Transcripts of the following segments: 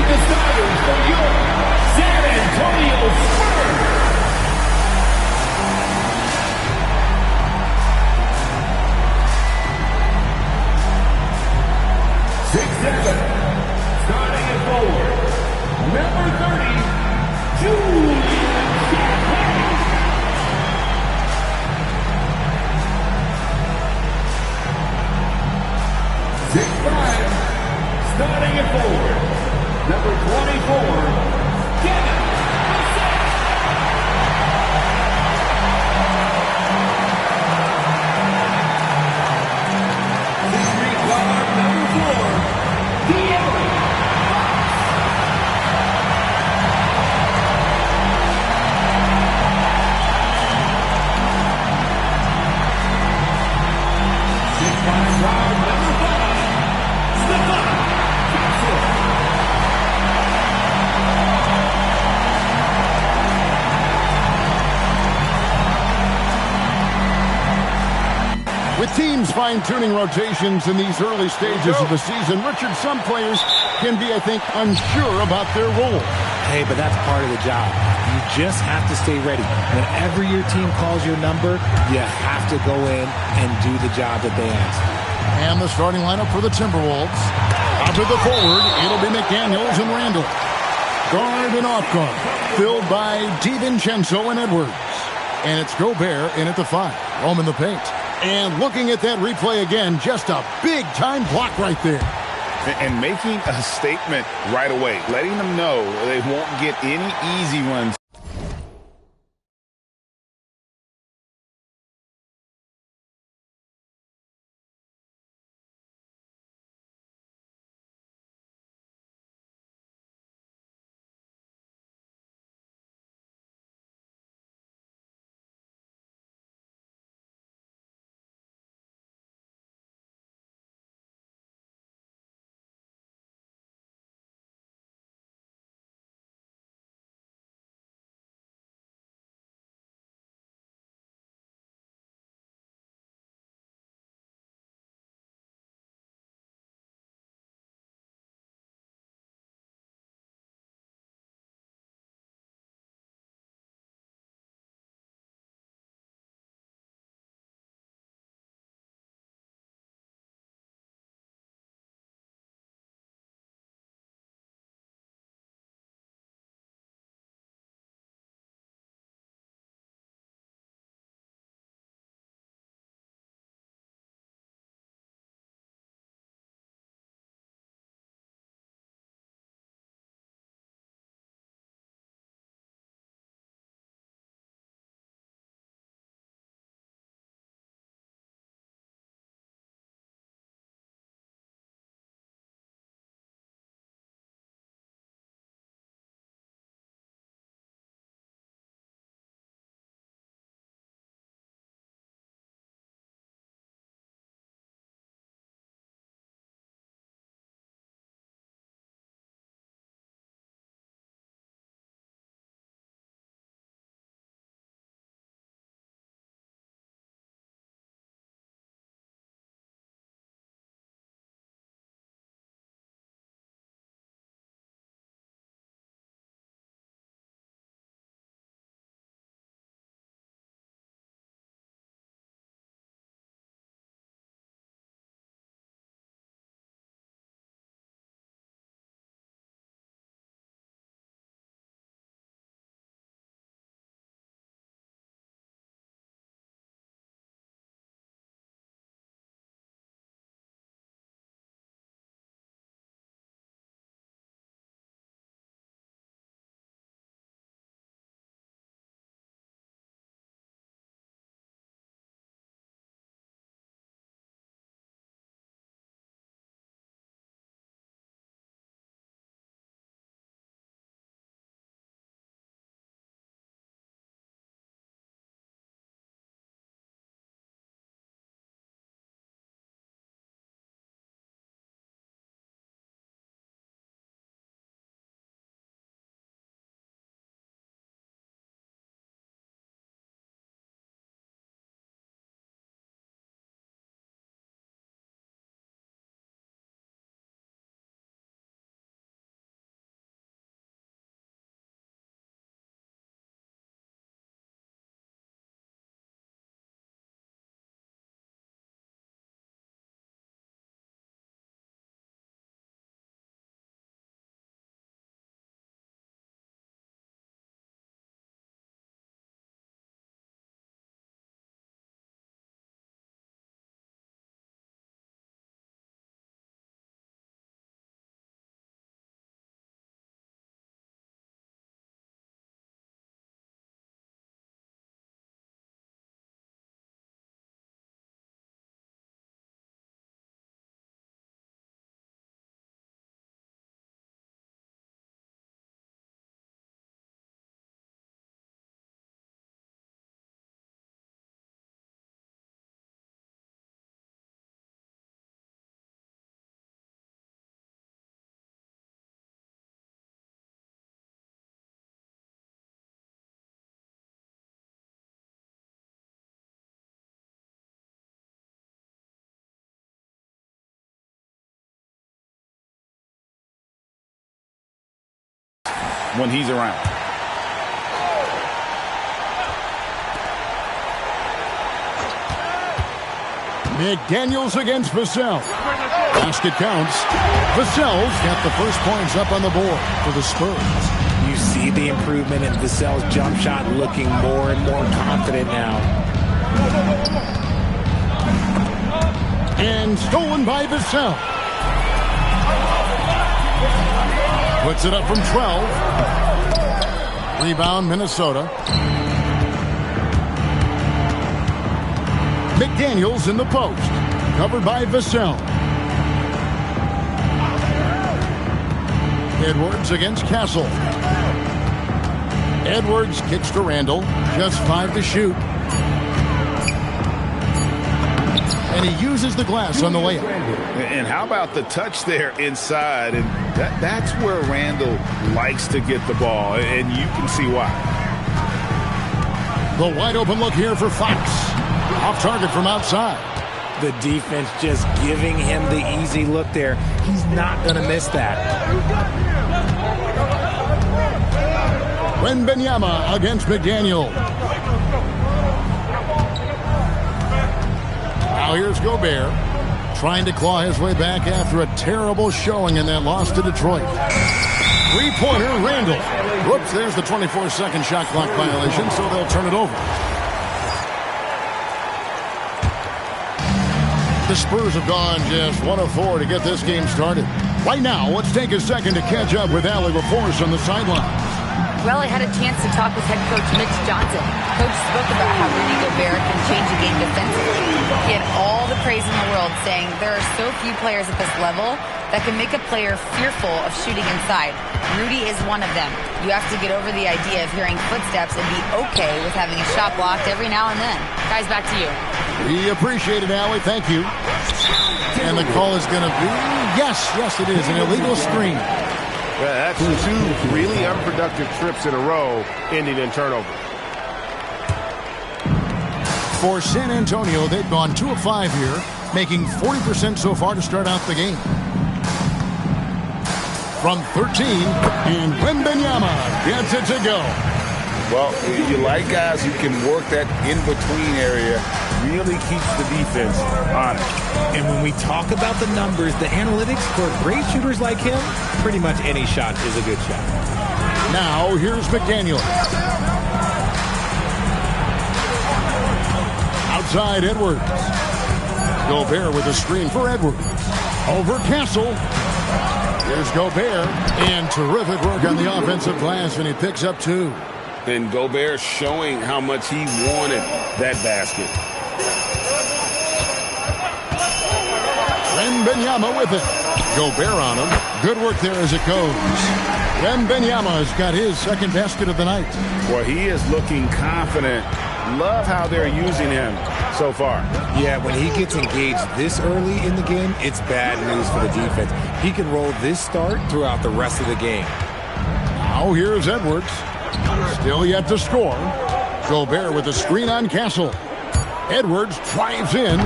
deciders for your San Antonio Spurs. 6'7", starting at forward, number 30, Julian Champagne. 6'5", starting at forward, number 24, Kevin. 6'3", guard, number 4, De'Aaron. 6'5", guard, number 5, Stefan Castle. With teams fine-tuning rotations in these early stages of the season, Richard, some players can be, I think, unsure about their role. Hey, but that's part of the job. You just have to stay ready. Whenever your team calls your number, you have to go in and do the job that they ask. And the starting lineup for the Timberwolves. Out to the forward, it'll be McDaniels and Randall. Guard and off guard, filled by DiVincenzo and Edwards. And it's Gobert in at the 5, roaming the paint. And looking at that replay again, just a big-time block right there. And making a statement right away, letting them know they won't get any easy runs. when he's around. McDaniels against Vassell. Basket counts. Vassell's got the first points up on the board for the Spurs. You see the improvement in Vassell's jump shot, looking more and more confident now. And stolen by Vassell. Puts it up from 12. Rebound, Minnesota. McDaniels in the post. Covered by Vassell. Edwards against Castle. Edwards kicks to Randall. Just 5 to shoot. And he uses the glass on the layup. And how about the touch there inside? And that's where Randall likes to get the ball, and you can see why. The wide open look here for Fox. Off target from outside. The defense just giving him the easy look there. He's not going to miss that. Wembanyama against McDaniel. Now here's Gobert, trying to claw his way back after a terrible showing in that loss to Detroit. Three-pointer, Randall. Whoops, there's the 24-second shot clock violation, so they'll turn it over. The Spurs have gone just 1 of 4 to get this game started. Right now, let's take a second to catch up with Allie LaForce on the sidelines. Well, I had a chance to talk with head coach Mitch Johnson. Coach spoke about how Rudy Gobert can change a game defensively. He had all the praise in the world, saying there are so few players at this level that can make a player fearful of shooting inside. Rudy is one of them. You have to get over the idea of hearing footsteps and be okay with having a shot blocked every now and then. Guys, back to you. We appreciate it, Allie. Thank you. And the call is going to be, yes, it is, an illegal screen. Yeah, that's 2 really unproductive trips in a row, ending in turnover. For San Antonio, they've gone 2 of 5 here, making 40% so far to start out the game. From 13, and Wembanyama gets it to go. Well, you like guys who can work that in-between area, really keeps the defense honest. And when we talk about the numbers, the analytics for great shooters like him, pretty much any shot is a good shot. Now, here's McDaniel. Outside Edwards. Gobert with a screen for Edwards. Over Castle. Here's Gobert. And terrific work on the offensive glass, and he picks up 2. And Gobert showing how much he wanted that basket. Wembanyama with it. Gobert on him. Good work there as it goes. Wembanyama's got his second basket of the night. Well, he is looking confident. Love how they're using him so far. Yeah, when he gets engaged this early in the game, it's bad news for the defense. He can roll this start throughout the rest of the game. Now here's Edwards. Still yet to score. Gobert with a screen on Castle. Edwards drives in.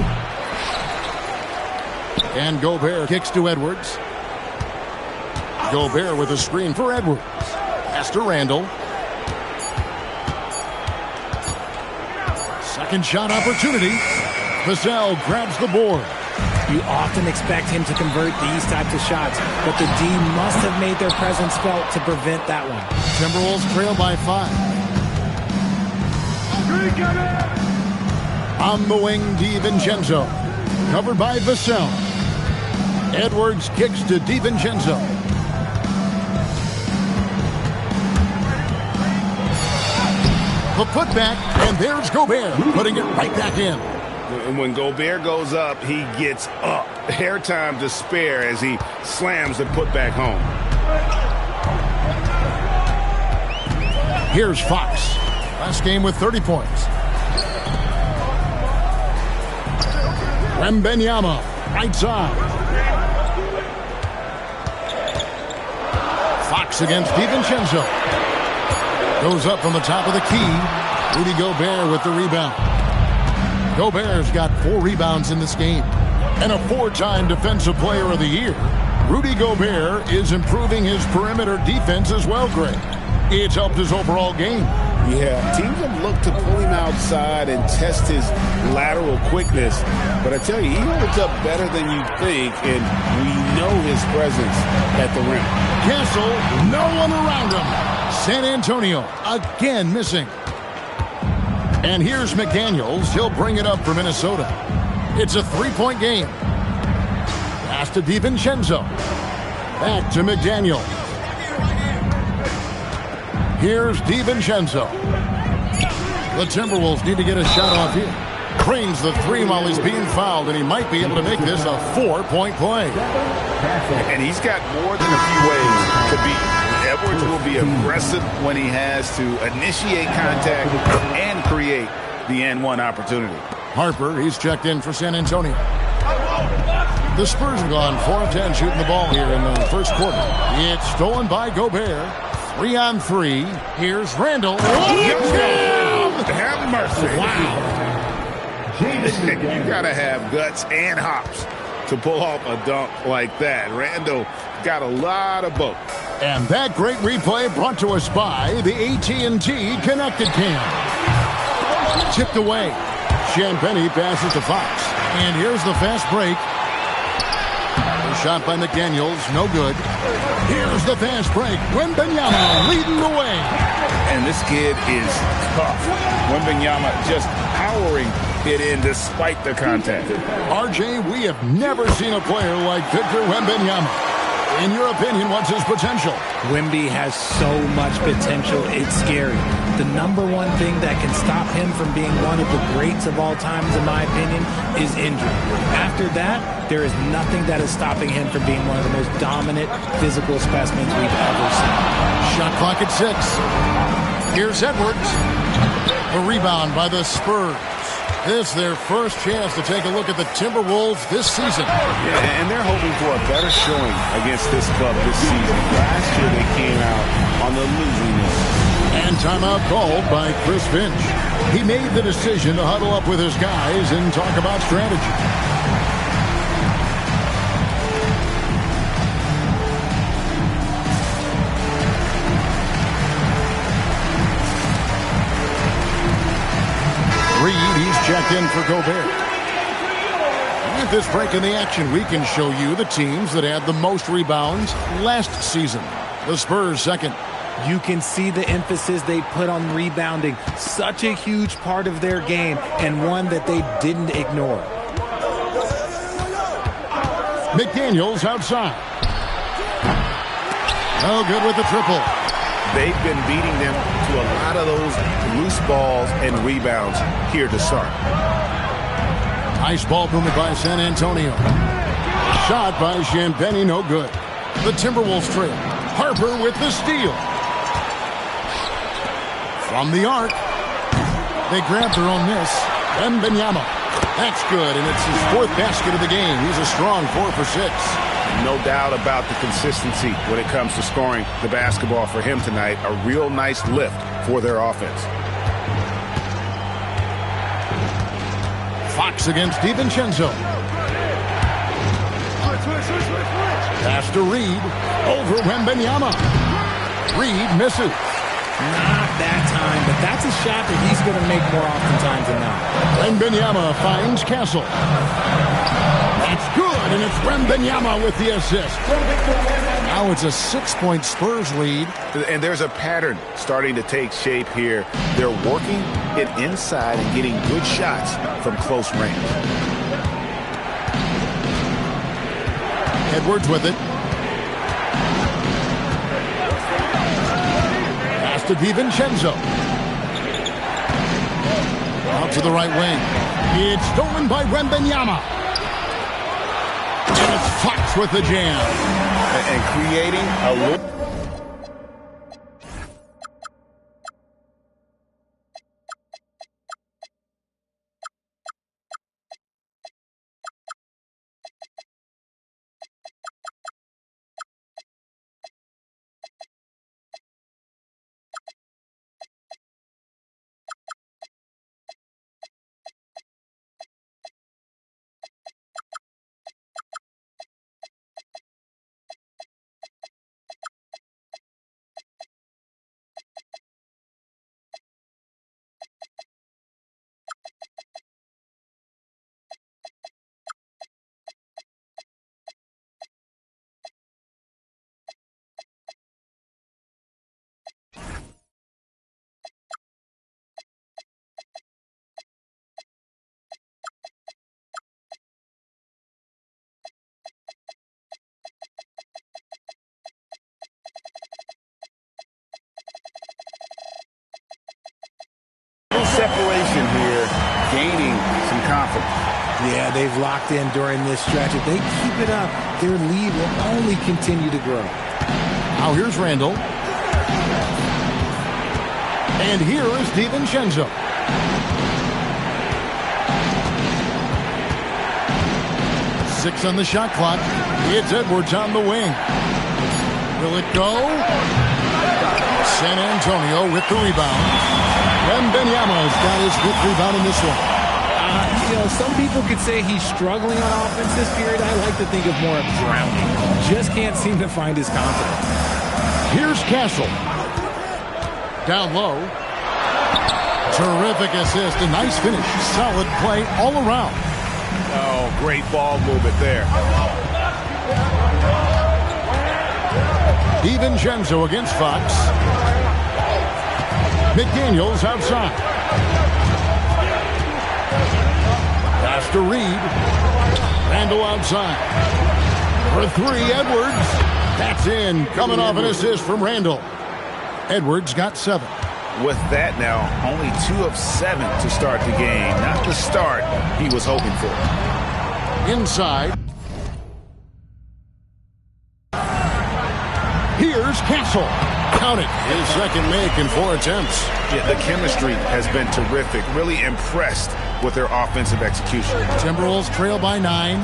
And Gobert kicks to Edwards. Gobert with a screen for Edwards. Pass to Randall. Second shot opportunity. Vassell grabs the board. You often expect him to convert these types of shots, but the D must have made their presence felt to prevent that one. Timberwolves trail by 5. On the wing, DiVincenzo. Covered by Vassell. Edwards kicks to DiVincenzo. The putback, and there's Gobert, putting it right back in. And when Gobert goes up, he gets up. Hair time to spare as he slams the putback home. Here's Fox. Last game with 30 points. Wembanyama, right side. Fox against DiVincenzo. Goes up from the top of the key. Rudy Gobert with the rebound. Gobert's got 4 rebounds in this game. And a 4-time Defensive Player of the Year. Rudy Gobert is improving his perimeter defense as well, Greg. It's helped his overall game. Yeah, teams have looked to pull him outside and test his lateral quickness. But I tell you, he holds up better than you think, and we know his presence at the rim. Castle, no one around him. San Antonio again missing. And here's McDaniels. He'll bring it up for Minnesota. It's a three-point game. Pass to DiVincenzo. Back to McDaniels. Here's DiVincenzo. The Timberwolves need to get a shot off here. Cranes the three while he's being fouled, and he might be able to make this a 4-point play. And he's got more than a few ways to beat. Edwards will be aggressive when he has to initiate contact and create the N1 opportunity. Harper, he's checked in for San Antonio. The Spurs have gone 4 of 10 shooting the ball here in the first quarter. It's stolen by Gobert. 3-on-3. Here's Randall. Have mercy. Wow. You got to have guts and hops to pull off a dunk like that. Randall got a lot of both. And that great replay brought to us by the AT&T Connected Cam. Tipped away. Champagny passes to Fox. And here's the fast break. The shot by McDaniels, no good. Here's the fast break. Wembanyama leading the way. And this kid is tough. Wembanyama just powering it in despite the contact. RJ, we have never seen a player like Victor Wembanyama. In your opinion, what's his potential? Wemby has so much potential, it's scary. The number one thing that can stop him from being one of the greats of all times, in my opinion, is injury. After that, there is nothing that is stopping him from being one of the most dominant physical specimens we've ever seen. Shot clock at 6. Here's Edwards. The rebound by the Spurs. This is their first chance to take a look at the Timberwolves this season. Yeah, and they're hoping for a better showing against this club this season. Last year they came out on the losing end. And timeout called by Chris Finch. He made the decision to huddle up with his guys and talk about strategy. Reed, he's checked in for Gobert. With this break in the action, we can show you the teams that had the most rebounds last season. The Spurs second. You can see the emphasis they put on rebounding. Such a huge part of their game, and one that they didn't ignore. McDaniels outside. Oh, good with the triple. They've been beating them to a lot of those loose balls and rebounds here to start. Nice ball movement by San Antonio. Shot by Champagny, no good. The Timberwolves trail. Harper with the steal. From the arc. They grab their own miss. Wembanyama. That's good, and it's his 4th basket of the game. He's a strong 4 for 6. No doubt about the consistency when it comes to scoring the basketball for him tonight. A real nice lift for their offense. Fox against DiVincenzo. Pass to Reed. Over Wembanyama. Reed misses. Not that time, but that's a shot that he's going to make more oftentimes than not. Wembanyama finds Castle. That's good, and it's Wembanyama with the assist. Now it's a 6-point Spurs lead. And there's a pattern starting to take shape here. They're working it inside and getting good shots from close range. Edwards with it. Pass to DiVincenzo. Out to the right wing. It's stolen by Wembanyama. And it's Fox with the jam. And creating a look. separation here, gaining some confidence. Yeah, they've locked in during this stretch. If they keep it up, their lead will only continue to grow. Now here's Randall. And here is DiVincenzo. Six on the shot clock. It's Edwards on the wing. Will it go? San Antonio with the rebound. Wembanyama's got his fifth rebound in this one. Some people could say he's struggling on offense this period. I like to think of more of drowning. Just can't seem to find his confidence. Here's Castle. Down low. Terrific assist. A nice finish. Solid play all around. Oh, great ball movement there. DiVincenzo against Fox. McDaniels outside. Pass to Reed. Randall outside. For three, Edwards. That's in. Coming off an assist from Randall. Edwards got 7. With that now, only 2 of 7 to start the game. Not the start he was hoping for. Inside. Here's Castle. Count it. His second make in 4 attempts. Yeah, the chemistry has been terrific. Really impressed with their offensive execution. Timberwolves trail by 9.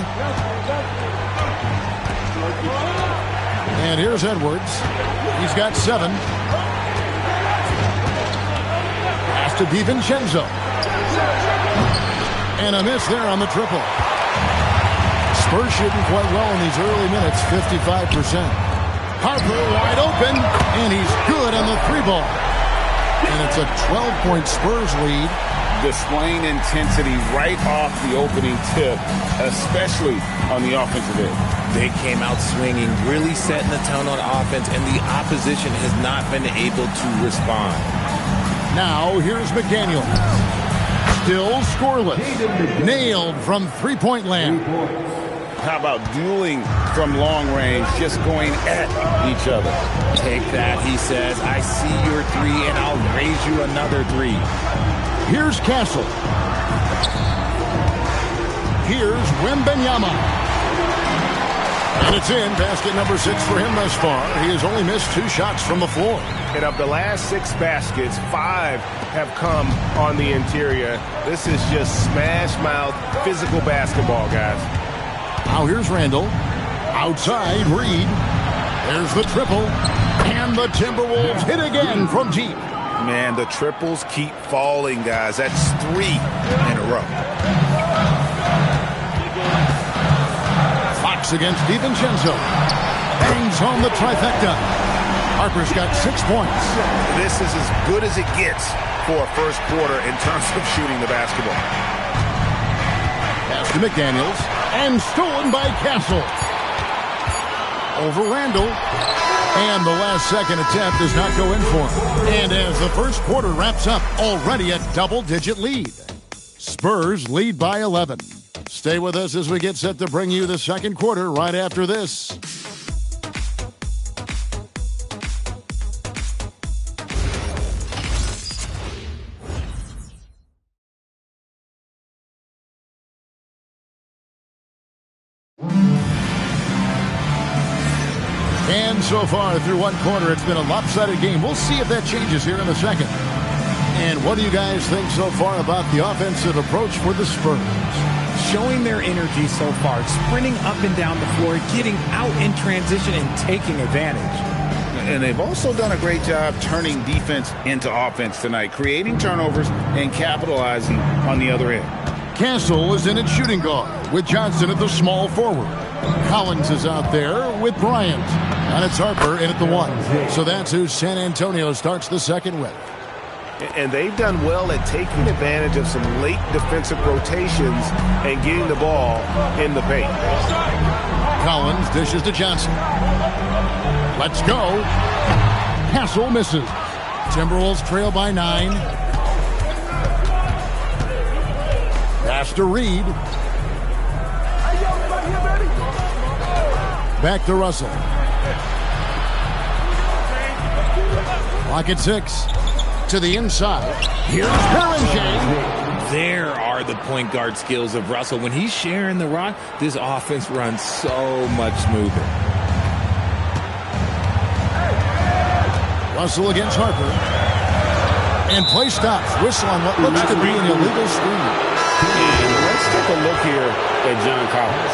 And here's Edwards. He's got 7. Pass to DiVincenzo. And a miss there on the triple. Spurs shooting quite well in these early minutes, 55%. Harper wide open, and he's good on the 3-ball. And it's a 12-point Spurs lead. Displaying intensity right off the opening tip, especially on the offensive end. They came out swinging, really setting the tone on offense, and the opposition has not been able to respond. Now, here's McDaniel. Still scoreless. Nailed from three-point land. How about dueling from long range, just going at each other? Take that, he says. I see your 3, and I'll raise you another 3. Here's Castle. Here's Wembanyama. And it's in. Basket number 6 for him thus far. He has only missed 2 shots from the floor. And of the last 6 baskets, 5 have come on the interior. This is just smash mouth physical basketball, guys. Now here's Randall. Outside, Reed. There's the triple. And the Timberwolves hit again from deep. Man, the triples keep falling, guys. That's 3 in a row. Fox against DiVincenzo. Bangs home the trifecta. Harper's got 6 points. This is as good as it gets for a first quarter in terms of shooting the basketball. Pass to McDaniels. And stolen by Castle. Over Randall. And the last second attempt does not go in for him. And as the first quarter wraps up, already a double-digit lead. Spurs lead by 11. Stay with us as we get set to bring you the second quarter right after this. And so far through one quarter, it's been a lopsided game. We'll see if that changes here in a second. And what do you guys think so far about the offensive approach for the Spurs? Showing their energy so far, sprinting up and down the floor, getting out in transition and taking advantage. And they've also done a great job turning defense into offense tonight, creating turnovers and capitalizing on the other end. Castle is in at shooting guard with Johnson at the small forward. Collins is out there with Bryant. And it's Harper in at the 1. So that's who San Antonio starts the second with. And they've done well at taking advantage of some late defensive rotations and getting the ball in the paint. Collins dishes to Johnson. Let's go. Castle misses. Timberwolves trail by 9. Pass to Reed. Back to Russell. Clock at 6. to the inside. Here's Berenger. There are the point guard skills of Russell. When he's sharing the rock, this offense runs so much smoother. Russell against Harper. And play stops. Whistle on what looks to be an illegal screen. And let's take a look here at John Collins.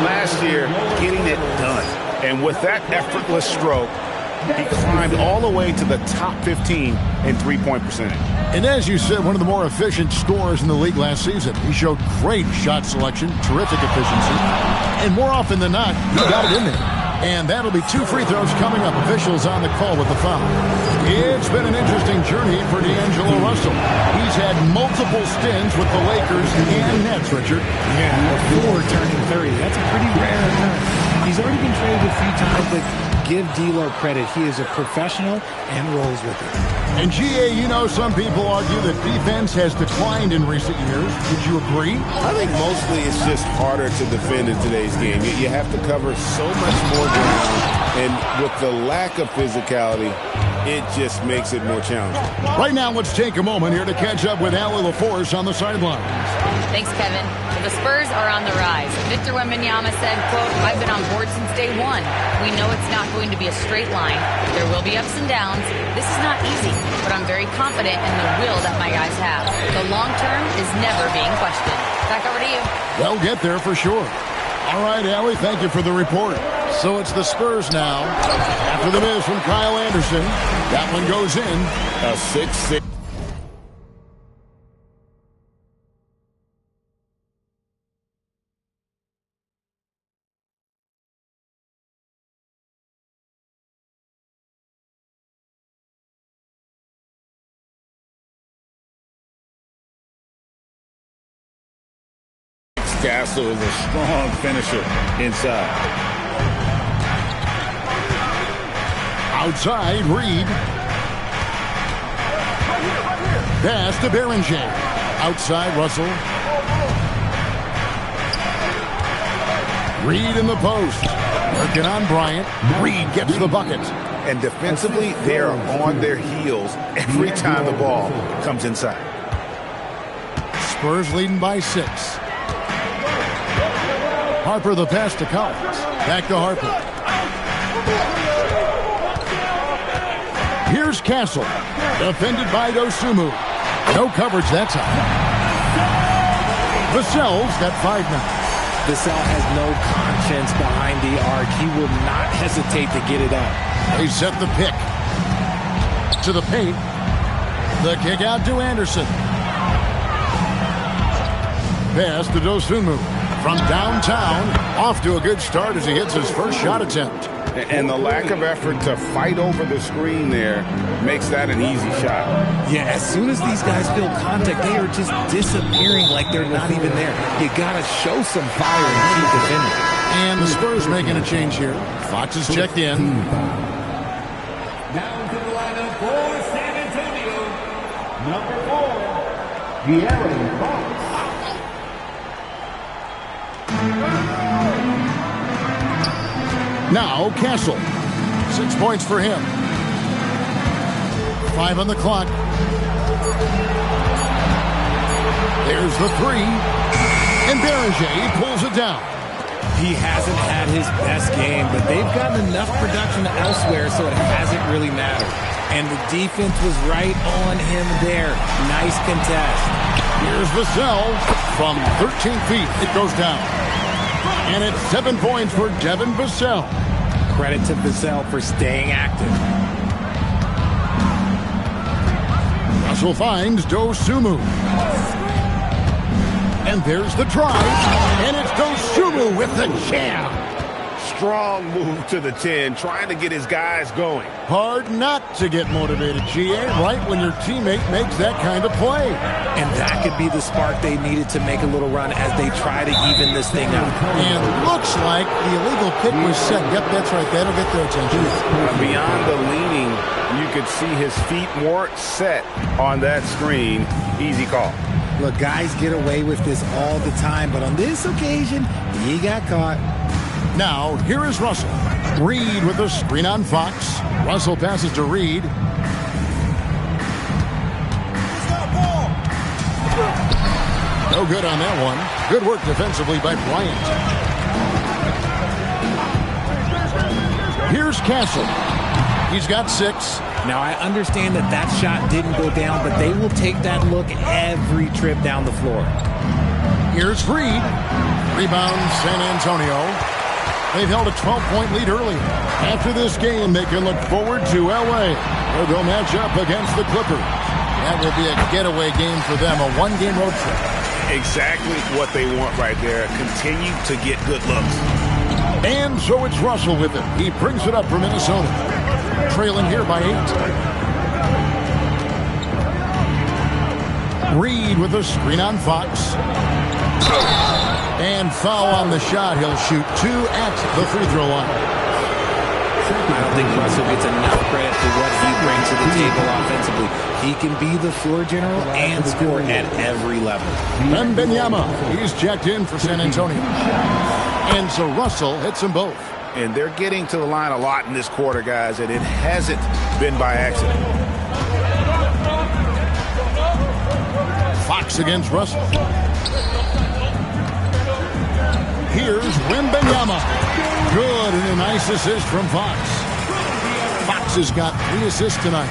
Last year, getting it done. And with that effortless stroke, he climbed all the way to the top 15 in three-point percentage. And as you said, one of the more efficient scorers in the league last season. He showed great shot selection, terrific efficiency, and more often than not, he got it in there. And that'll be 2 free throws coming up. Officials on the call with the foul. It's been an interesting journey for D'Angelo Russell. He's had multiple stints with the Lakers and Nets, Richard. Yeah, before turning 30. That's a pretty rare occurrence. He's already been traded a few times, but give D'Lo credit. He is a professional and rolls with it. And GA, you know, some people argue that defense has declined in recent years. Would you agree? I think mostly it's just harder to defend in today's game. You have to cover so much more ground, and with the lack of physicality, it just makes it more challenging. Right now, let's take a moment here to catch up with Allie LaForce on the sidelines. Thanks, Kevin. The Spurs are on the rise. Victor Wembanyama said, quote, "I've been on board since day one. We know it's not going to be a straight line. There will be ups and downs. This is not easy, but I'm very confident in the will that my guys have. The long term is never being questioned." Back over to you. They'll get there for sure. All right, Allie, thank you for the report. So it's the Spurs now. After the miss from Kyle Anderson, that one goes in. A 6-6. Castle is a strong finisher inside. Outside, Reed. Pass to Berenger. Outside, Russell. Reed in the post. Working on Bryant. Reed gets the bucket. And defensively, they are on their heels every time the ball comes inside. Spurs leading by 6. Harper the pass to Collins. Back to Harper. Here's Castle. Defended by Dosunmu. No coverage that time. Vassell's got 5 now. Vassell has no conscience behind the arc. He will not hesitate to get it up. They set the pick. To the paint. The kick out to Anderson. Pass to Dosunmu. From downtown, off to a good start as he hits his first shot attempt. And the lack of effort to fight over the screen there makes that an easy shot. Yeah, as soon as these guys feel contact, they are just disappearing like they're not even there. You got to show some fire and keep defending. And the Spurs making a change here. Fox is checked in. Down to the lineup for San Antonio, number 4, De'Aaron Fox. Now Castle. 6 points for him. 5 on the clock. There's the 3. And Berenger pulls it down. He hasn't had his best game, but they've gotten enough production elsewhere, so it hasn't really mattered. And the defense was right on him there. Nice contest. Here's Vassell. From 13 feet, it goes down. And it's 7 points for Devin Vassell. Credit to Vassell for staying active. Russell finds Dosunmu. And there's the drive. And it's Dosunmu with the jam. Strong move to the 10, trying to get his guys going. Hard not to get motivated, GA, right when your teammate makes that kind of play. And that could be the spark they needed to make a little run as they try to even this thing out. And looks like the illegal pick was set. Yep, that's right. That'll get their attention. Beyond the leaning, you could see his feet weren't set on that screen. Easy call. Look, guys get away with this all the time, but on this occasion, he got caught. Now, here is Russell. Reed with a screen on Fox. Russell passes to Reed. No good on that one. Good work defensively by Bryant. Here's Castle. He's got 6. Now, I understand that that shot didn't go down, but they will take that look every trip down the floor. Here's Reed. Rebound, San Antonio. They've held a 12-point lead earlier. After this game, they can look forward to L.A., where they'll match up against the Clippers. That will be a getaway game for them, a one-game road trip. Exactly what they want right there. Continue to get good looks. And so it's Russell with it. He brings it up for Minnesota. Trailing here by 8. Reed with a screen on Fox. And foul on the shot. He'll shoot 2 at the free throw line. I don't think Russell gets enough credit for what he brings to the table offensively. He can be the floor general and score at every level. Wembanyama, he's checked in for San Antonio. And so Russell hits them both. And they're getting to the line a lot in this quarter, guys, and it hasn't been by accident. Fox against Russell. Here's Wembanyama. Good, and a nice assist from Fox. Fox has got 3 assists tonight.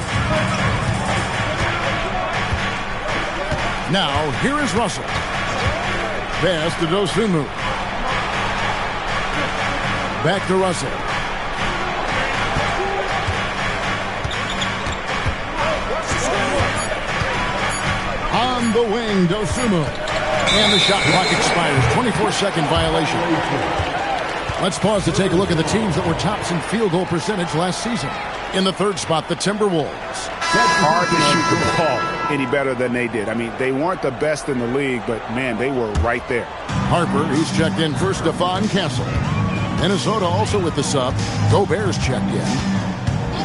Now, here is Russell. Pass to Dosunmu. Back to Russell. On the wing, Dosunmu. And the shot clock expires. 24-second violation. Let's pause to take a look at the teams that were tops in field goal percentage last season. In the 3rd spot, the Timberwolves. Hard to shoot the ball any better than they did. I mean, they weren't the best in the league, but, man, they were right there. Harper, he's checked in for Stephon Castle. Minnesota also with the sub. Gobert's checked in.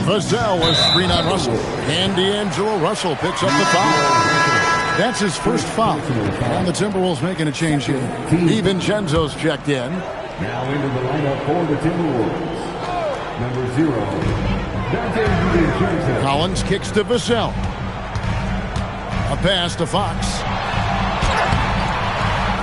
Vassell was screen on Russell. And D'Angelo Russell picks up the foul. That's his first foul. And the Timberwolves making a change here. DiVincenzo's checked in. Now into the lineup for the Timberwolves. Number 0, Dante DiVincenzo. Collins kicks to Vassell. A pass to Fox.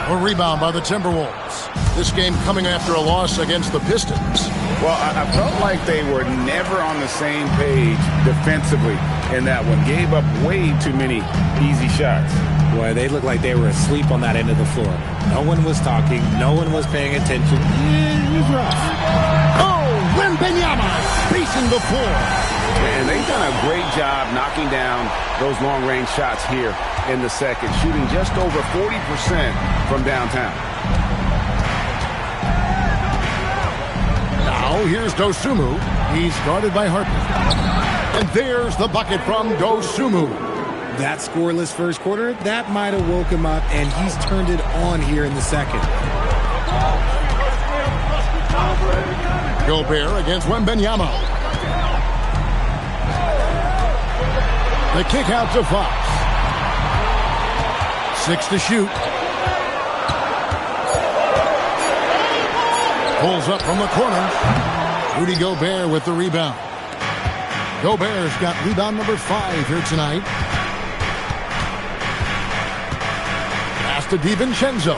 A rebound by the Timberwolves. This game coming after a loss against the Pistons. Well, I felt like they were never on the same page defensively in that one. Gave up way too many easy shots. Boy, they looked like they were asleep on that end of the floor. No one was talking. No one was paying attention. It was rough. Oh, Wembanyama spacing the floor. And they've done a great job knocking down those long-range shots here in the second, shooting just over 40% from downtown. Now here's Dosunmu. He's guarded by Harper. And there's the bucket from Dosunmu. That scoreless first quarter, that might have woke him up, and he's turned it on here in the second. Gobert against Wembanyama. The kick out to Fox. 6 to shoot. Pulls up from the corner. Rudy Gobert with the rebound. Gobert's got rebound number 5 here tonight. Pass to DiVincenzo.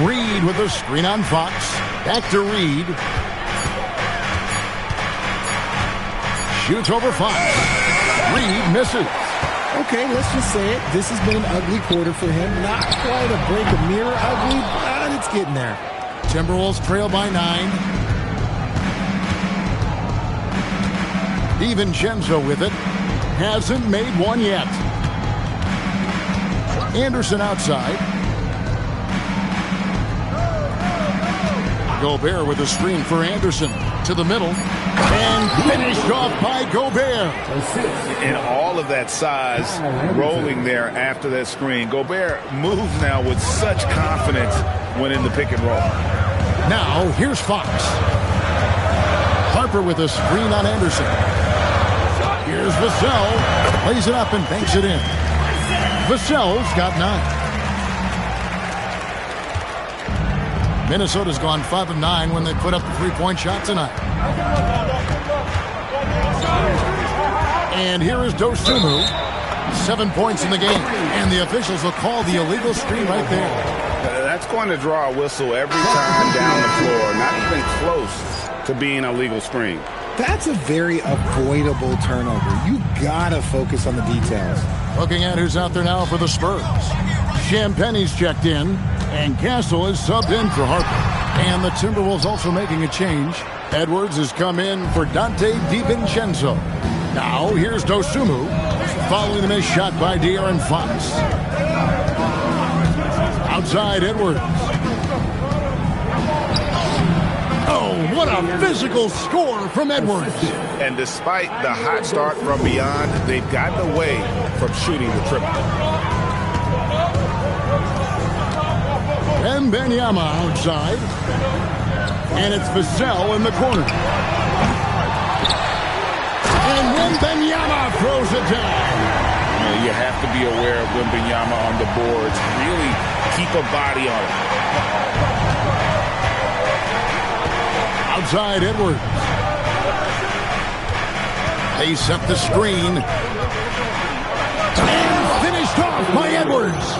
Reed with a screen on Fox. Back to Reed. Shoots over Fox. Reed misses. Okay, let's just say it. This has been an ugly quarter for him. Not quite a break of mirror ugly, but it's getting there. Timberwolves trail by 9. DiVincenzo with it. Hasn't made one yet. Anderson outside. Gobert with a screen for Anderson. To the middle. And finished off by Gobert. And all of that size rolling there after that screen. Gobert moves now with such confidence when in the pick and roll. Now, here's Fox. Harper with a screen on Anderson. Here's Vassell. Lays it up and banks it in. Vassell's got 9. Minnesota's gone 5 of 9 when they put up the three-point shot tonight. And here is Dosunmu. 7 points in the game, and the officials will call the illegal screen right there. That's going to draw a whistle every time down the floor. Not even close to being a legal screen. That's a very avoidable turnover. You gotta focus on the details. Looking at who's out there now for the Spurs. Champagne's checked in, and Castle is subbed in for Harper. And the Timberwolves also making a change. Edwards has come in for Dante DiVincenzo. Now here's Dosunmu, following the missed shot by De'Aaron Fox. Outside Edwards. Oh, what a physical score from Edwards. And despite the hot start from beyond, they've gotten away from shooting the triple. Wembanyama outside. And it's Vassell in the corner. And Wembanyama throws it down. You have to be aware of Wembanyama on the boards. Really keep a body on it. Outside Edwards. They set the screen. And finished off by Edwards.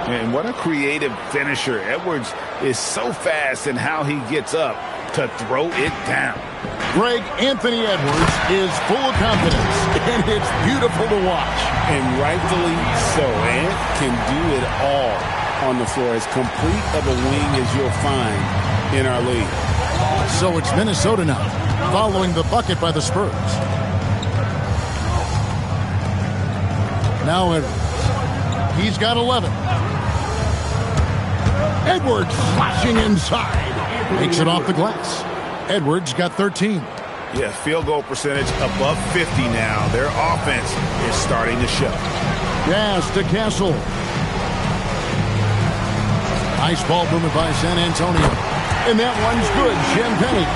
And what a creative finisher. Edwards is so fast in how he gets up to throw it down. Greg Anthony Edwards is full of confidence, and it's beautiful to watch. And rightfully so. Ant can do it all on the floor. As complete of a wing as you'll find in our league. So it's Minnesota now, following the bucket by the Spurs. Now Edwards. He's got 11. Edwards flashing inside. Makes it off the glass. Edwards got 13. Yeah, field goal percentage above 50 now. Their offense is starting to show. Pass to Castle. Nice ball movement by San Antonio. And that one's good. Champagnie.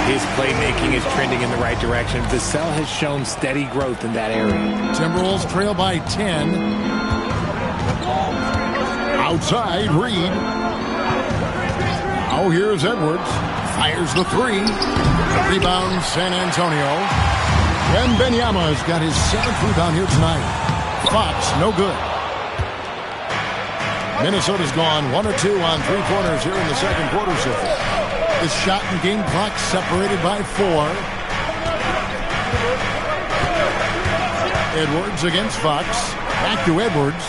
His playmaking is trending in the right direction. Vassell has shown steady growth in that area. Timberwolves trail by 10. Outside, Reed. Now here's Edwards. Fires the three. Rebound, San Antonio. And Wembanyama has got his 7th rebound here tonight. Fox, no good. Minnesota's gone 1 or 2 on 3 corners here in the second quarter so far. The shot and game clock separated by 4. Edwards against Fox. Back to Edwards.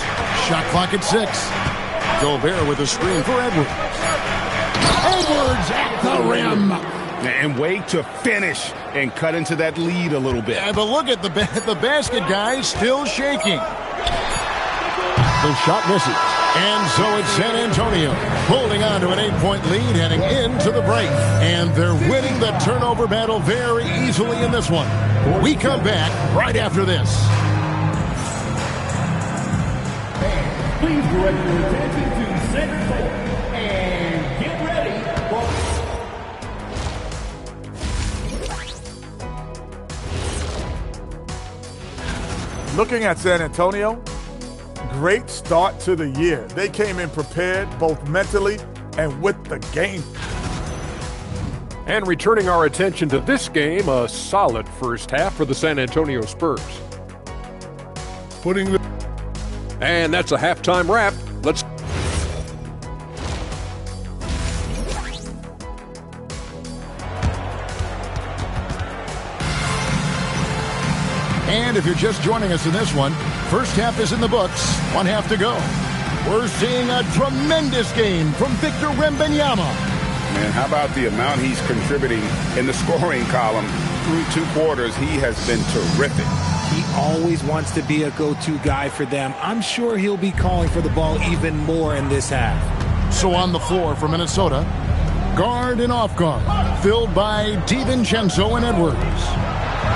Shot clock at 6. Gobert with a screen for Edwards. Edwards at the rim. And wait to finish and cut into that lead a little bit. Yeah, but look at the basket guy still shaking. The shot misses. And so it's San Antonio holding on to an 8-point lead heading into the break. And they're winning the turnover battle very easily in this one. We come back right after this. Please direct your attention to center court and get ready for... Looking at San Antonio, great start to the year. They came in prepared both mentally and with the game. And returning our attention to this game, a solid first half for the San Antonio Spurs. And that's a halftime wrap. Let's. And if you're just joining us in this one, first half is in the books, 1 half to go. We're seeing a tremendous game from Victor Wembanyama. Man, how about the amount he's contributing in the scoring column through 2 quarters? He has been terrific. He always wants to be a go-to guy for them. I'm sure he'll be calling for the ball even more in this half. So on the floor for Minnesota, guard and off guard, filled by DiVincenzo and Edwards.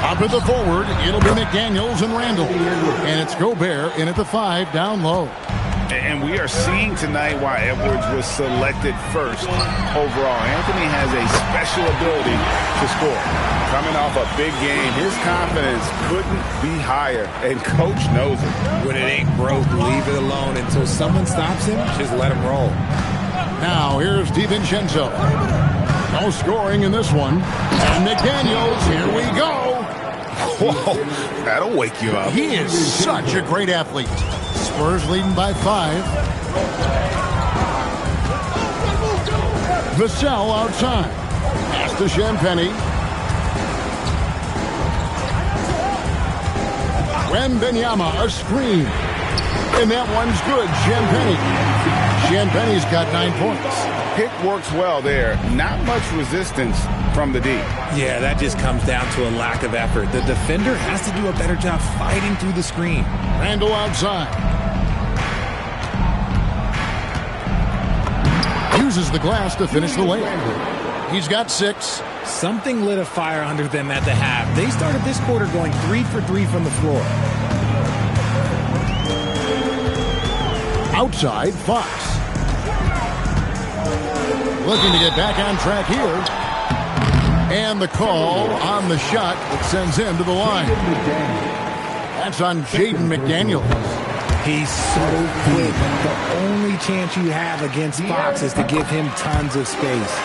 Up at the forward, it'll be McDaniels and Randall. And it's Gobert in at the 5 down low. And we are seeing tonight why Edwards was selected first overall. Anthony has a special ability to score. Coming off a big game, his confidence couldn't be higher, and coach knows it. When it ain't broke, leave it alone until someone stops him. Just let him roll. Now here's DiVincenzo. No scoring in this one. And McDaniels, here we go. Whoa, that'll wake you up. He is such a great athlete. Spurs leading by 5. Vassell outside. Pass to Champagny. Wembanyama, a screen. And that one's good. Champagny's got 9 points. Pick works well there. Not much resistance from the D. Yeah, that just comes down to a lack of effort. The defender has to do a better job fighting through the screen. Randall outside. Uses the glass to finish the layup. He's got 6. Something lit a fire under them at the half. They started this quarter going 3 for 3 from the floor. Outside, Fox. Looking to get back on track here. And the call on the shot that sends him to the line. That's on Jaden McDaniels. He's so quick. The only chance you have against Fox is to give him tons of space.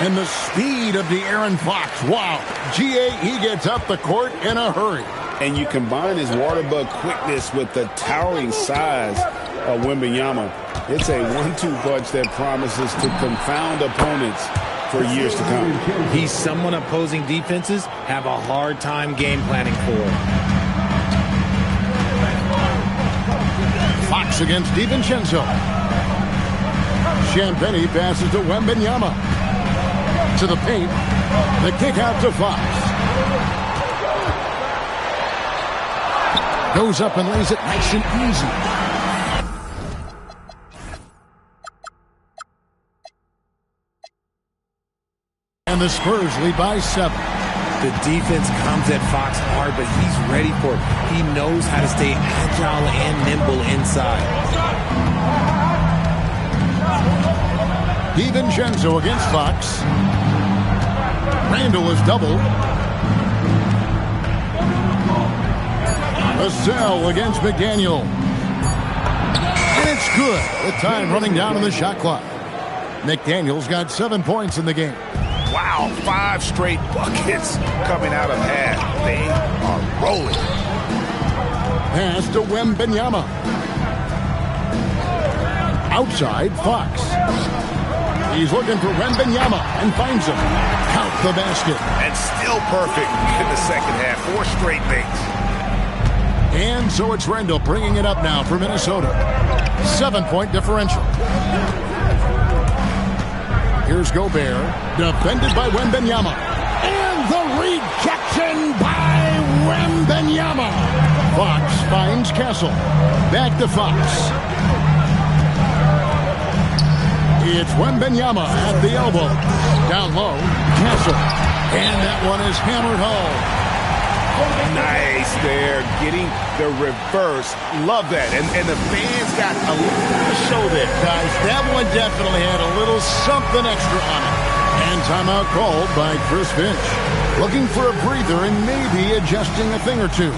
And the speed of De'Aaron Fox. Wow. He gets up the court in a hurry. And you combine his water bug quickness with the towering size of Wembanyama. It's a 1-2 punch that promises to confound opponents for years to come. He's someone opposing defenses have a hard time game planning for. Fox against DiVincenzo. Champagny passes to Wembanyama. To the paint. The kick out to Fox. Goes up and lays it nice and easy. And the Spurs lead by 7. The defense comes at Fox hard, but he's ready for it. He knows how to stay agile and nimble inside. DiVincenzo against Fox. Randall is doubled. Vassell against McDaniel. And it's good. The time running down on the shot clock. McDaniel's got 7 points in the game. Wow, 5 straight buckets coming out of half. They are rolling. Pass to Wembanyama. Outside, Fox. He's looking for Wembanyama and finds him. Count the basket. And still perfect in the second half. 4 straight makes. And so it's Randall bringing it up now for Minnesota. 7-point differential. Here's Gobert, defended by Wembanyama. And the rejection by Wembanyama. Fox finds Castle. Back to Fox. It's Wembanyama at the elbow. Down low, Castle. And that one is hammered home. Nice there, getting the reverse. Love that. And the fans got a little show there. Guys, that one definitely had a little something extra on it. And timeout called by Chris Finch. Looking for a breather and maybe adjusting a thing or two.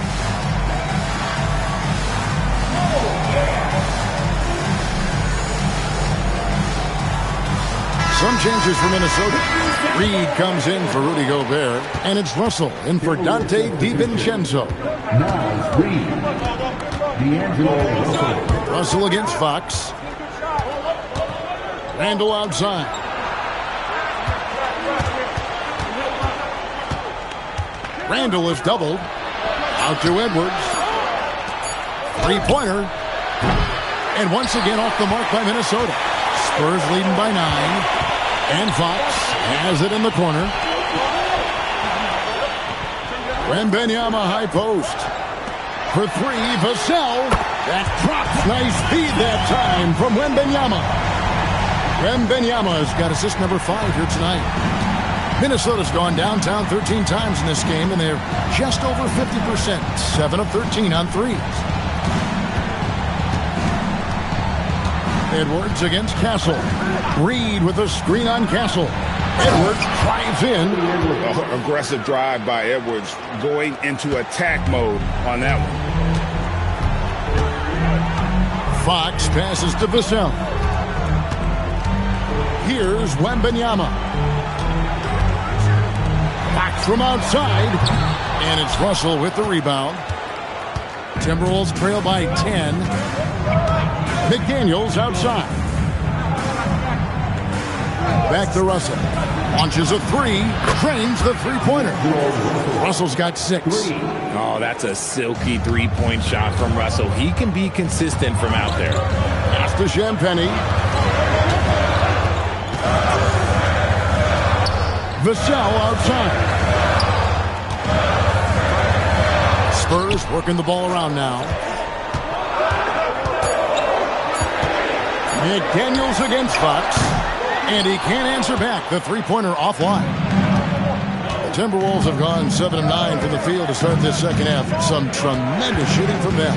Some changes for Minnesota. Reed comes in for Rudy Gobert, and it's Russell in for Dante DiVincenzo. Now Reed. D'Angelo Russell. Russell against Fox. Randall outside. Randall is doubled. Out to Edwards. Three-pointer. And once again off the mark by Minnesota. Spurs leading by 9. And Fox has it in the corner. Wembanyama high post. For 3, Vassell. That drops. Nice feed that time from Wembanyama. Wembanyama's got assist number 5 here tonight. Minnesota's gone downtown 13 times in this game, and they're just over 50%. 7 of 13 on threes. Edwards against Castle. Reed with a screen on Castle. Edwards drives in. Aggressive drive by Edwards, going into attack mode on that one. Fox passes to Vassell. Here's Wembanyama. Fox from outside. And it's Russell with the rebound. Timberwolves trail by 10. McDaniels outside. Back to Russell. Launches a three. Drains the three-pointer. Russell's got 6. Oh, that's a silky three-point shot from Russell. He can be consistent from out there. Pass to Champagny. Vassell outside. Spurs working the ball around now. McDaniels against Fox. And he can't answer back. The three-pointer offline. The Timberwolves have gone 7 of 9 from the field to start this second half. Some tremendous shooting from them.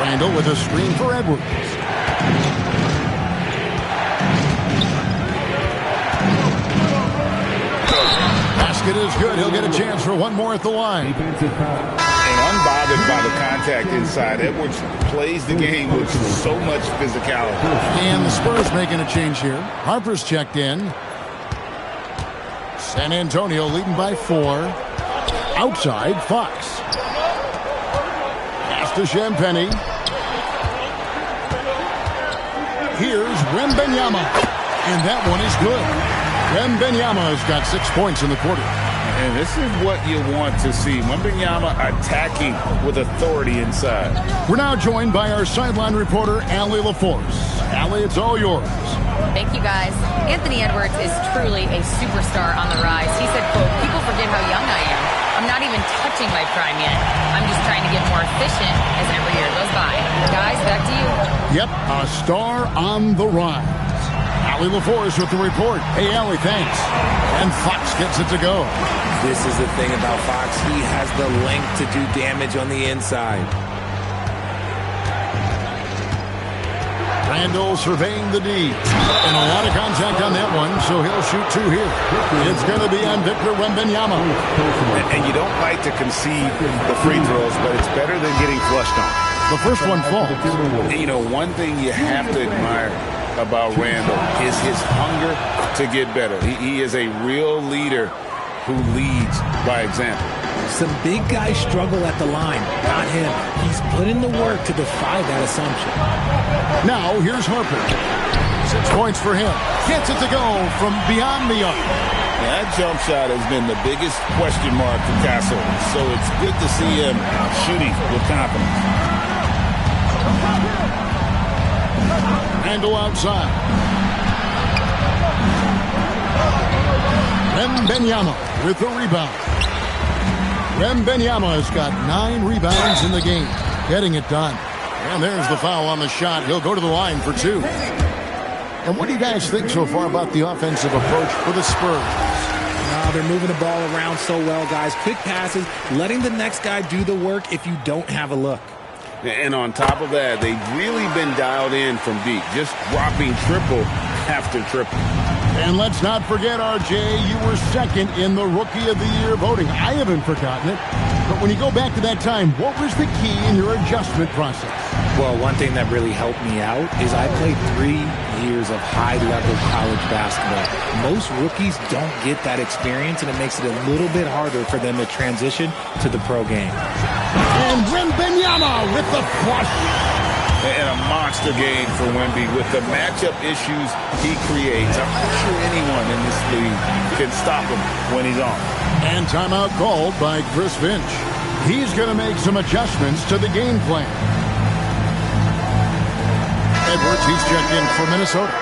Randall with a screen for Edwards. Basket is good. He'll get a chance for one more at the line. And unbothered by the contact inside, Edwards plays the game with so much physicality. And the Spurs making a change here. Harper's checked in. San Antonio leading by 4. Outside, Fox. Pass to Champagny. Here's Wembanyama. And that one is good. Wembanyama has got 6 points in the quarter. And this is what you want to see. Wembanyama attacking with authority inside. We're now joined by our sideline reporter, Allie LaForce. Allie, it's all yours. Thank you, guys. Anthony Edwards is truly a superstar on the rise. He said, quote, "People forget how young I am. I'm not even touching my prime yet. I'm just trying to get more efficient as every year goes by." Guys, back to you. Yep, a star on the rise. Allie LaForce with the report. Hey, Allie, thanks. And Fox gets it to go. This is the thing about Fox. He has the length to do damage on the inside. Randall surveying the D. And a lot of contact on that one, so he'll shoot 2 here. It's going to be on Victor Wembanyama. And you don't like to concede the free throws, but it's better than getting flushed on. The first one falls. And, you know, one thing you have to admire about Randall is his hunger to get better. He is a real leader who leads by example. Some big guys struggle at the line, not him. He's put in the work to defy that assumption. Now, here's Harper. 6 points for him. Gets it to go from beyond the arc. That jump shot has been the biggest question mark for Castle, so it's good to see him shooting with confidence. Randall outside. Wembanyama with the rebound. Wembanyama has got 9 rebounds in the game. Getting it done. And there's the foul on the shot. He'll go to the line for 2. And what do you guys think so far about the offensive approach for the Spurs? They're moving the ball around so well, guys. Quick passes, letting the next guy do the work if you don't have a look. And on top of that, they've really been dialed in from deep, just dropping triple after triple. And let's not forget, RJ, you were second in the Rookie of the Year voting. I haven't forgotten it. But when you go back to that time, what was the key in your adjustment process? Well, one thing that really helped me out is I played 3 years of high-level college basketball. Most rookies don't get that experience, and it makes it a little bit harder for them to transition to the pro game. And Wembanyama with the flush. And a monster game for Wemby with the matchup issues he creates. I'm not sure anyone in this league can stop him when he's on. And timeout called by Chris Finch. He's going to make some adjustments to the game plan. Edwards, he's checked in for Minnesota.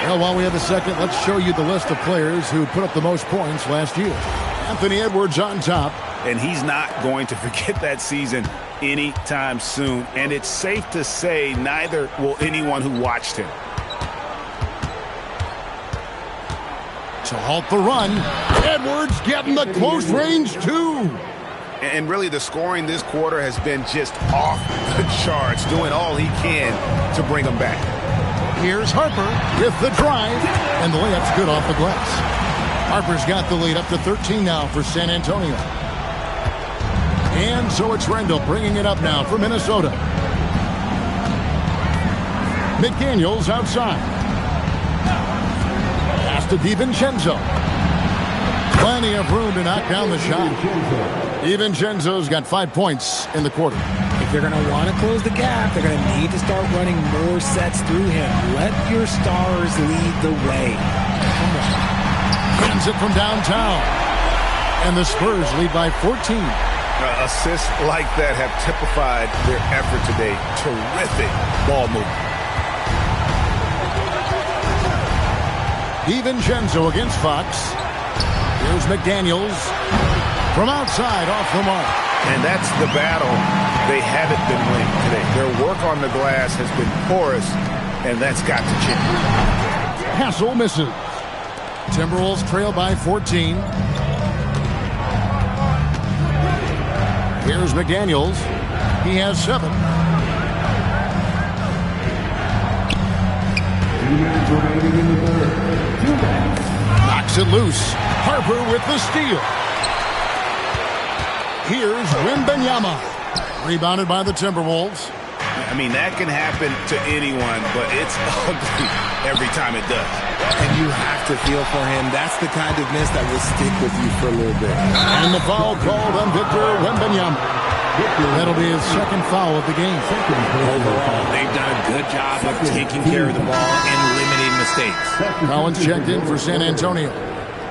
Well, while we have a second, let's show you the list of players who put up the most points last year. Anthony Edwards on top. And he's not going to forget that season anytime soon. And it's safe to say neither will anyone who watched him. To halt the run, Edwards getting the close range, too. And really, the scoring this quarter has been just off the charts, doing all he can to bring them back. Here's Harper with the drive, and the layup's good off the glass. Harper's got the lead up to 13 now for San Antonio. And so it's Randall bringing it up now for Minnesota. McDaniels outside. Pass to DiVincenzo. Plenty of room to knock down the shot. DiVincenzo's got 5 points in the quarter. If they're going to want to close the gap, they're going to need to start running more sets through him. Let your stars lead the way. Come on. Wins it from downtown. And the Spurs lead by 14. Assists like that have typified their effort today. Terrific ball movement. DiVincenzo against Fox. Here's McDaniels from outside off the mark. And that's the battle they haven't been winning today. Their work on the glass has been porous, and that's got to change. Hassel misses. Timberwolves trail by 14. Here's McDaniels. He has 7. 2 minutes remaining in the third. 2 minutes. Knocks it loose. Harper with the steal. Here's Wembanyama. Rebounded by the Timberwolves. I mean, that can happen to anyone, but it's ugly every time it does. And you have to feel for him. That's the kind of miss that will stick with you for a little bit. And the foul called on Victor Wembanyama. That'll be his second foul of the game. Overall, they've done a good job of taking care of the ball and limiting mistakes. Collins checked in for San Antonio.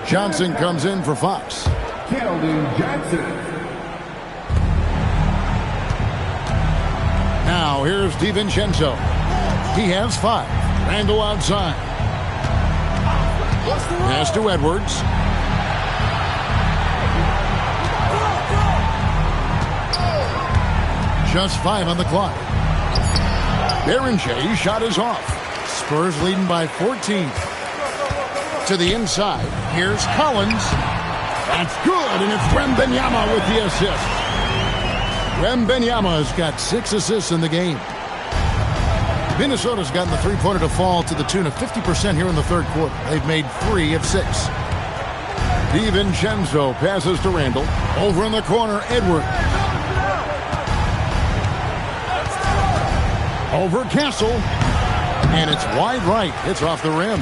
Johnson comes in for Fox. Keldon Johnson. Now here's DiVincenzo. He has 5. Randall outside. Pass to Edwards. Just 5 on the clock. Berenjay's shot is off. Spurs leading by 14. To the inside. Here's Collins. That's good, and it's Wembanyama with the assist. Wembanyama has got 6 assists in the game. Minnesota's gotten the three-pointer to fall to the tune of 50% here in the third quarter. They've made 3 of 6. DiVincenzo passes to Randall. Over in the corner, Edwards. Over Castle. And it's wide right. It's off the rim.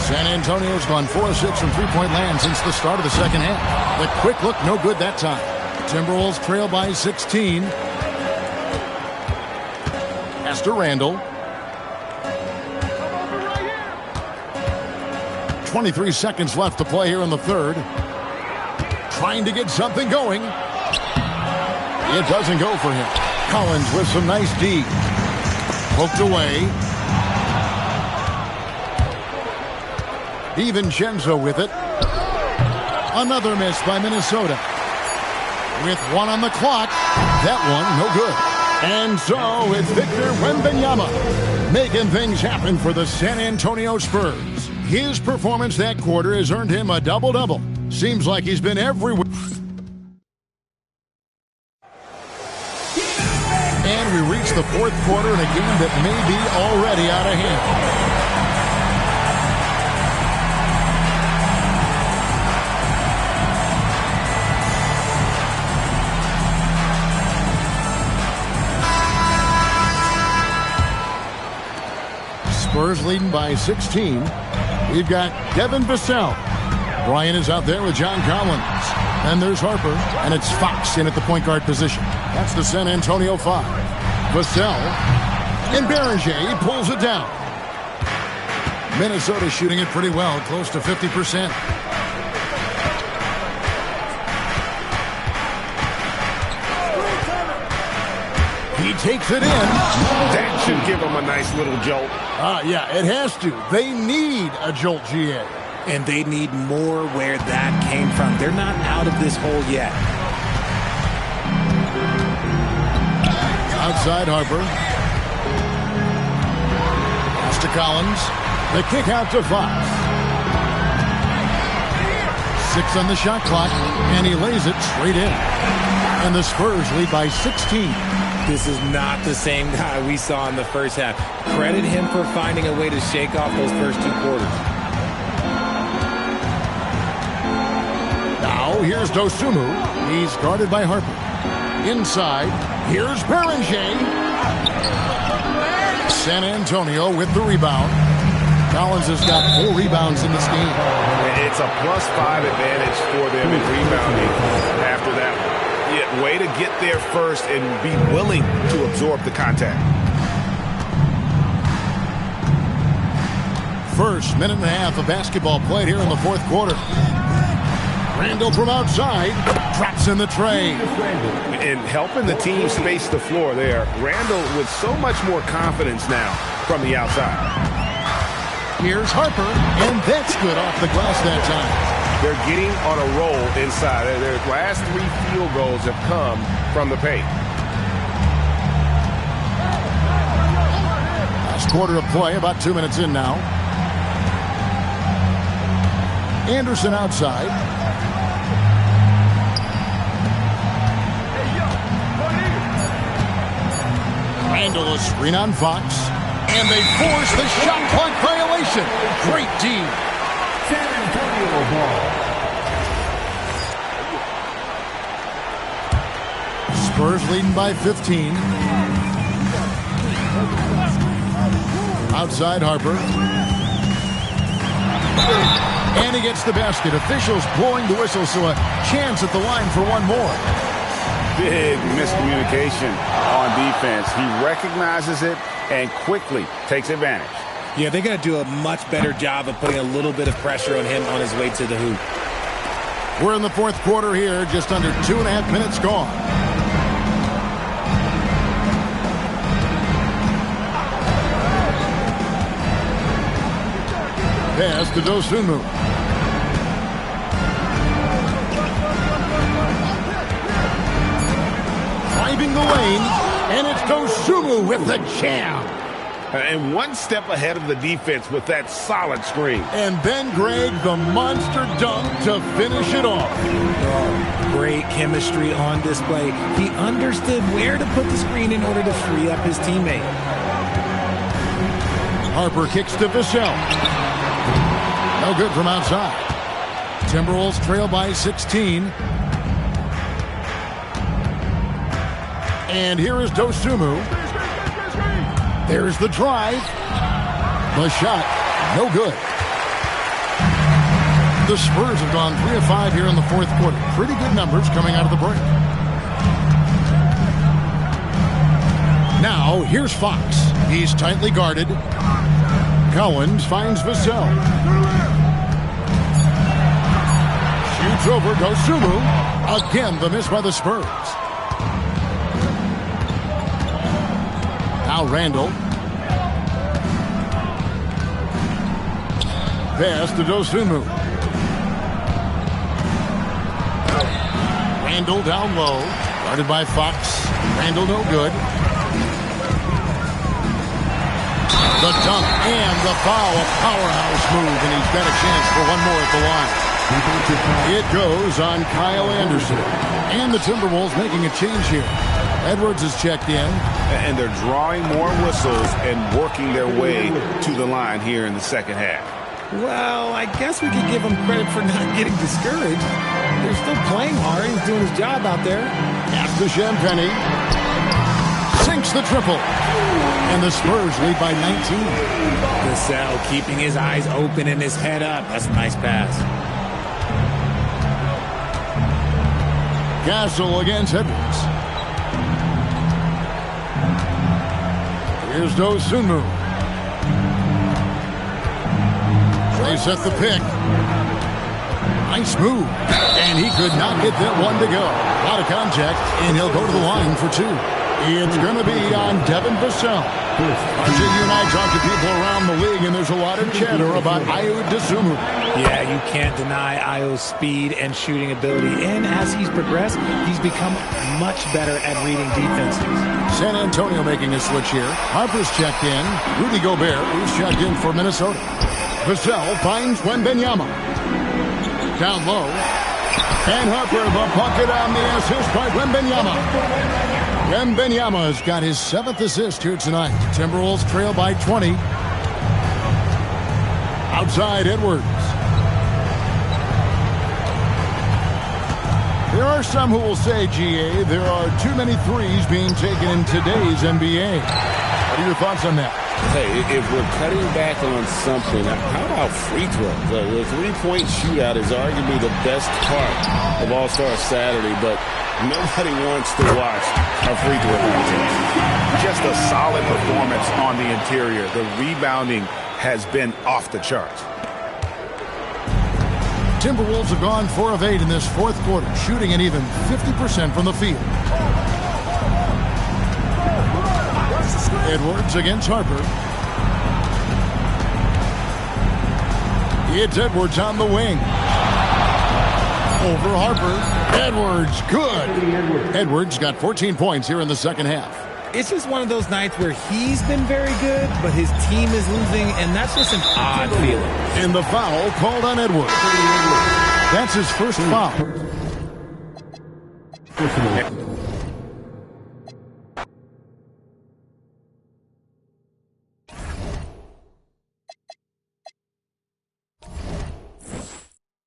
San Antonio's gone 4 of 6 from three-point land since the start of the second half. The quick look, no good that time. Timberwolves trail by 16. Pass to Randall. 23 seconds left to play here in the third. Trying to get something going. It doesn't go for him. Collins with some nice D. Poked away. DiVincenzo with it. Another miss by Minnesota. With 1 on the clock. That one, no good. And so it's Victor Wembanyama making things happen for the San Antonio Spurs. His performance that quarter has earned him a double-double. Seems like he's been everywhere. And we reach the fourth quarter in a game that may be already out of hand. Spurs leading by 16. We've got Devin Vassell. Brian is out there with John Collins. And there's Harper, and it's Fox in at the point guard position. That's the San Antonio 5. Vassell, and Berenjay pulls it down. Minnesota shooting it pretty well, close to 50%. He takes it in. That should give them a nice little jolt. Yeah, it has to. They need a jolt, GA. And they need more where that came from. They're not out of this hole yet. Outside Harper. Pass to Collins. The kick out to Fox. 6 on the shot clock, and he lays it straight in. And the Spurs lead by 16. This is not the same guy we saw in the first half. Credit him for finding a way to shake off those first 2 quarters. Now here's Dosunmu. He's guarded by Harper. Inside, here's Berenjay. San Antonio with the rebound. Collins has got 4 rebounds in this game. It's a +5 advantage for them in rebounding after that. Yeah, way to get there first and be willing to absorb the contact. First minute and a half of basketball played here in the fourth quarter. Randall from outside drops in the tray. And helping the team space the floor there. Randall with so much more confidence now from the outside. Here's Harper, and that's good off the glass that time. They're getting on a roll inside. Their last 3 field goals have come from the paint. Last quarter of play, about 2 minutes in now. Anderson outside. Randall a screen on Fox. And they force the shot clock violation. Great D. San Antonio ball. Spurs leading by 15. Outside Harper. And he gets the basket. Officials blowing the whistle, so a chance at the line for one more. Big miscommunication on defense. He recognizes it and quickly takes advantage. Yeah, they got to do a much better job of putting a little bit of pressure on him on his way to the hoop. We're in the fourth quarter here, just under 2.5 minutes gone. Pass to Dosunmu. Driving the lane, and it's Dosunmu with the jam. And one step ahead of the defense with that solid screen. And then Greg, the monster dunk to finish it off. Oh, great chemistry on display. He understood where to put the screen in order to free up his teammate. Harper kicks to Vassell. No good from outside. Timberwolves trail by 16. And here is Dosunmu. There's the drive. The shot, no good. The Spurs have gone 3 of 5 here in the fourth quarter. Pretty good numbers coming out of the break. Now, here's Fox. He's tightly guarded. Collins finds Vassell. Shoots over Dosunmu. Again, the miss by the Spurs. Now Randall. Pass to Dosunmu. Randall down low. Guarded by Fox. Randall no good. The dunk and the foul. A powerhouse move, and he's got a chance for one more at the line. It goes on Kyle Anderson. And the Timberwolves making a change here. Edwards is checked in. And they're drawing more whistles and working their way to the line here in the second half. Well, I guess we could give him credit for not getting discouraged. They're still playing hard. He's doing his job out there. After Champagny. Sinks the triple. And the Spurs lead by 19. Vassell keeping his eyes open and his head up. That's a nice pass. Castle against Edwards. Here's Dosunmu. They set the pick. Nice move. And he could not get that one to go. A lot of contact, and he'll go to the line for 2. It's going to be on Devin Vassell. RJ, you and I talk to people around the league, and there's a lot of chatter about Ayo Dosunmu. Yeah, you can't deny Ayo's speed and shooting ability. And as he's progressed, he's become much better at reading defenses. San Antonio making a switch here. Harper's checked in. Rudy Gobert, who's checked in for Minnesota. Vassell finds Wembanyama. Down low. And Harper, the bucket on the assist by Wembanyama. Wembanyama has got his 7th assist here tonight. Timberwolves trail by 20. Outside Edwards. There are some who will say, GA, there are too many threes being taken in today's NBA. What are your thoughts on that? Hey, if we're cutting back on something, how about free throws? The three-point shootout is arguably the best part of All-Star Saturday, but nobody wants to watch a free throw contest. Just a solid performance on the interior. The rebounding has been off the charts. Timberwolves have gone 4 of 8 in this fourth quarter, shooting an even 50% from the field. Edwards against Harper. It's Edwards on the wing. Over Harper. Edwards, good. Edwards got 14 points here in the second half. It's just one of those nights where he's been very good, but his team is losing, and that's just an odd feeling. And the foul called on Edwards. That's his first foul.